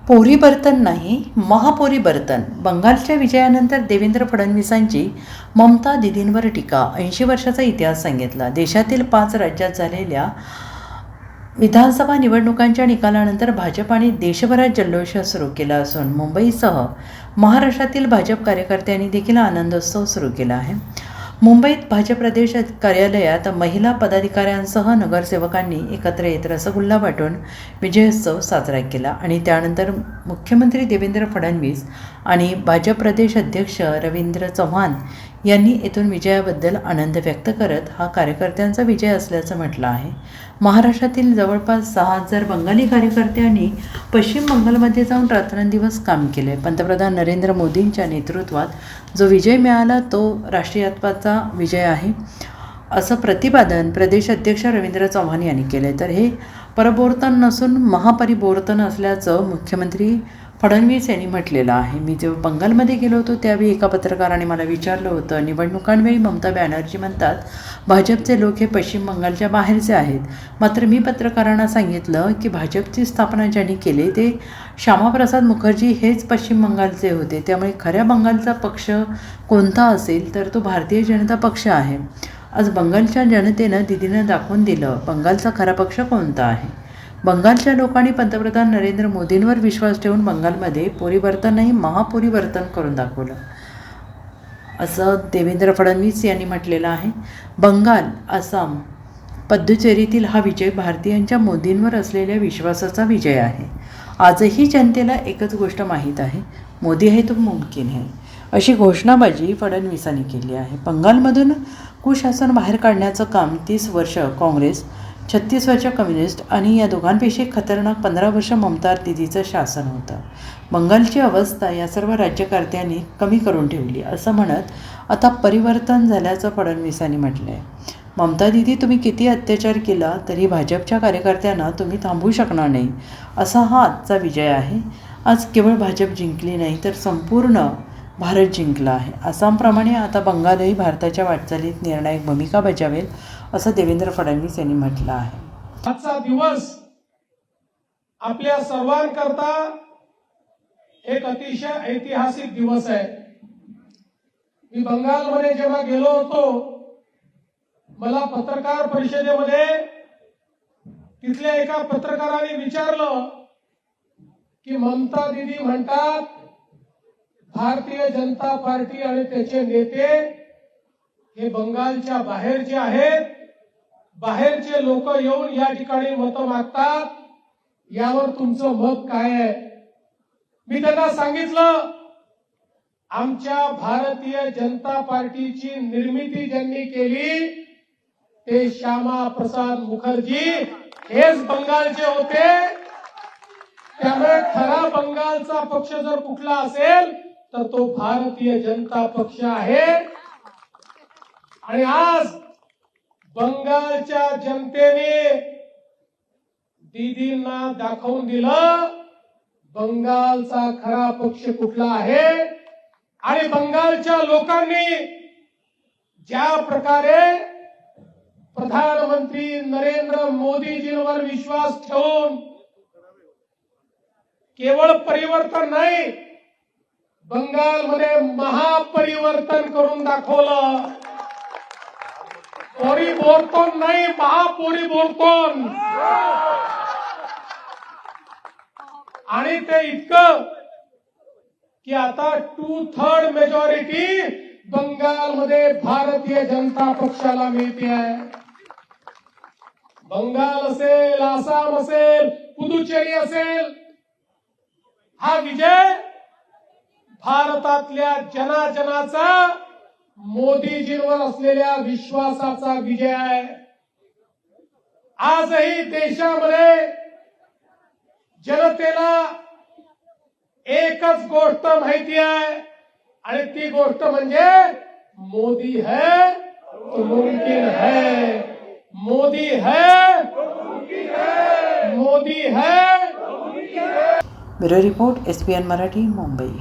पोरीबर्तन नाही, महापोरीबर्तन. बंगालच्या विजयानंतर देवेंद्र फडणवीसांची ममता दीदींवर टीका. 80 वर्षाचा इतिहास सांगितला. देशातील 5 राज्यात झालेल्या विधानसभा निवडणुकांच्या निकालानंतर भाजपाने देशभरात जल्लोष सुरू केला असून मुंबईसह महाराष्ट्रातील भाजप कार्यकर्त्यांनी देखील आनंदोत्सव सुरू केला आहे. मुंबईत भाजप प्रदेश कार्यालयात महिला पदाधिकाऱ्यांसह नगरसेवकांनी एकत्र येत रसगुल्ला वाटून विजयोत्सव साजरा केला आणि त्यानंतर मुख्यमंत्री देवेंद्र फडणवीस आणि भाजप प्रदेश अध्यक्ष रवींद्र चव्हाण यांनी येथून विजयाबद्दल आनंद व्यक्त करत हा कार्यकर्त्यांचा विजय असल्याचं म्हटलं आहे. महाराष्ट्रातील जवळपास 6,000 बंगाली कार्यकर्त्यांनी पश्चिम बंगालमध्ये जाऊन रात्रंदिवस काम केले. पंतप्रधान नरेंद्र मोदींच्या नेतृत्वात जो विजय मिळाला तो राष्ट्रीयत्वाचा विजय आहे असं प्रतिपादन प्रदेश अध्यक्ष रवींद्र चव्हाण यांनी केले. तर हे परबोर्तन नसून महापरिबोर्तन असल्याचं मुख्यमंत्री फडणवीस यांनी म्हटलेलं आहे. मी जेव्हा बंगालमध्ये गेलो होतो त्यावेळी एका पत्रकाराने मला विचारलं होतं, निवडणुकांवेळी ममता बॅनर्जी म्हणतात भाजपचे लोक हे पश्चिम बंगालच्या बाहेरचे आहेत. मात्र मी पत्रकारांना सांगितलं की भाजपची स्थापना ज्यांनी केली ते श्यामाप्रसाद मुखर्जी हेच पश्चिम बंगालचे होते. त्यामुळे खऱ्या बंगालचा पक्ष कोणता असेल तर तो भारतीय जनता पक्ष आहे. आज बंगालच्या जनतेनं दिदीनं दाखवून दिलं बंगालचा खरा पक्ष कोणता आहे. बंगालच्या लोकांनी पंतप्रधान नरेंद्र मोदींवर विश्वास ठेवून बंगालमध्ये पोरीबर्तन नाही महापोरीबर्तन करून दाखवलं असं देवेंद्र फडणवीस यांनी म्हटलेलं आहे. बंगाल, आसाम, पद्दुचेरीतील हा विजय भारतीयांच्या मोदींवर असलेल्या विश्वासाचा विजय आहे. आजही जनतेला एकच गोष्ट माहीत आहे, मोदी आहे तो मुमकिन आहे अशी घोषणाबाजी फडणवीसांनी केली आहे. बंगालमधून कुशासन बाहेर काढण्याचं काम 30 वर्ष काँग्रेस, 36 वर्ष कम्युनिस्ट आणि या दोघांपेक्षा खतरनाक 15 वर्ष ममता दीदीचं शासन होतं. बंगालची अवस्था या सर्व राज्यकर्त्यांनी कमी करून ठेवली असं म्हणत आता परिवर्तन झाल्याचं फडणवीसांनी म्हटलं आहे. ममता दीदी, तुम्ही किती अत्याचार केला तरी भाजपच्या कार्यकर्त्यांना तुम्ही थांबवू शकणार नाही असा हा आजचा विजय आहे. आज केवळ भाजप जिंकली नाही तर संपूर्ण भारत जिंकला आहे. आसामप्रमाणे आता बंगालही भारताच्या वाटचालीत निर्णायक भूमिका बजावेल असं देवेंद्र फडणवीस यांनी म्हटलं आहे. आजचा दिवस आपल्या सर्वांकरता एक अतिशय ऐतिहासिक दिवस आहे. मी बंगालमध्ये जेव्हा गेलो होतो मला पत्रकार परिषदेमध्ये तिथल्या एका पत्रकाराने विचारलं की ममता दीदी म्हणतात भारतीय जनता पार्टी आणि त्याचे नेते हे बंगालच्या बाहेरचे आहेत, बाहेरचे लोक येऊन या ठिकाणी मत मागतात, यावर तुमचं मत काय आहे. मी त्यांना सांगितलं आमच्या भारतीय जनता पार्टीची निर्मिती ज्यांनी केली ते श्यामा प्रसाद मुखर्जी हेच बंगालचे होते. त्यामुळे खरा बंगालचा पक्ष जर कुठला असेल तर तो भारतीय जनता पक्ष आहे. आणि आज बंगालच्या जनतेने दीदींना दाखवून दिलं बंगालचा खरा पक्ष कुठला आहे. आणि बंगालच्या लोकांनी ज्या प्रकारे प्रधानमंत्री नरेंद्र मोदीजींवर विश्वास ठेवून केवळ परिवर्तन नाही बंगालमध्ये महापरिवर्तन करून दाखवलं. परिवर्तन नाही महापरिवर्तन. आणि ते इतकं की आता 2/3 मेजॉरिटी बंगालमध्ये भारतीय जनता पक्षाला मिळते आहे. बंगाल असेल, आसाम असेल, पुदुचेरी असेल, हा विजय भारतातल्या जनाजनाचा मोदीजींवर असलेल्या विश्वासाचा विजय आहे. आजही देशामध्ये जनतेला एकच गोष्ट माहिती आहे आणि ती गोष्ट म्हणजे मोदी है तो मुमकिन है, मोदी है मोदी है. Bureau report, SPN Marathi, Mumbai.